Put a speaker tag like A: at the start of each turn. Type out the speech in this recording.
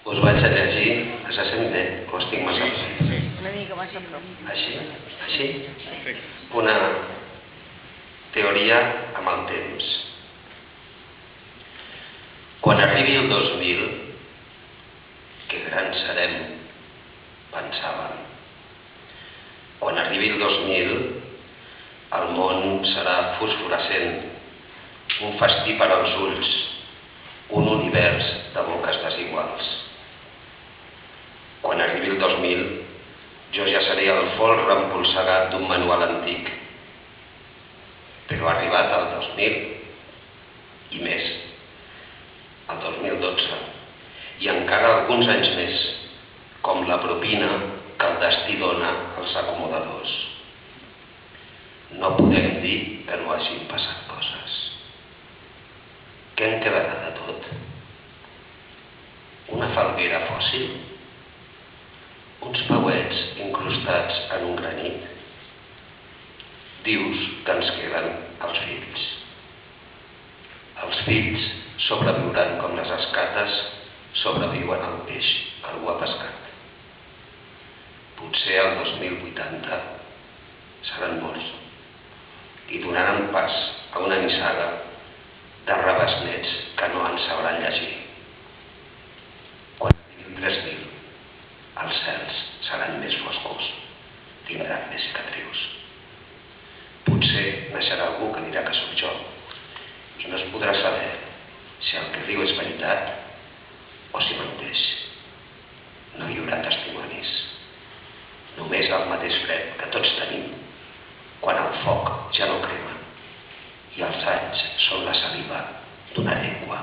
A: Us vaig a llegir, se sent bé, o estic massa a prop?
B: Sí, una mica massa a prop.
A: Així? Així? Una teoria amb el temps. Quan arribi el 2000, que grans serem, pensàvem. Quan arribi el 2000, el món serà fosforescent, un festí per als ulls, un univers de boques desiguals. Quan arribi el 2000, jo ja seré el folre empolsegat d'un manual antic. Però ha arribat el 2000, i més, el 2012, i encara alguns anys més, com la propina que el destí dona als acomodadors. No podem dir que no hagin passat coses. Què en quedarà de tot? Una falguera fòssil? Uns pauets incrustats en un granit? Dius que ens queden els fills. Els fills sobreviuran com les escates sobreviuen al peix que algú ha pescat. Potser el 2080 seran morts i donaran pas a una nissaga de rebesnets que no en sabran llegir. Quan arribi el 3000, els cels seran més foscos, tindran més cicatrius. Potser naixerà algú que dirà que sóc jo i no es podrà saber si el que diu és veritat o si menteix. No hi haurà testimonis, només el mateix fred que tots tenim quan el foc ja no crema i els anys són la saliva d'una llengua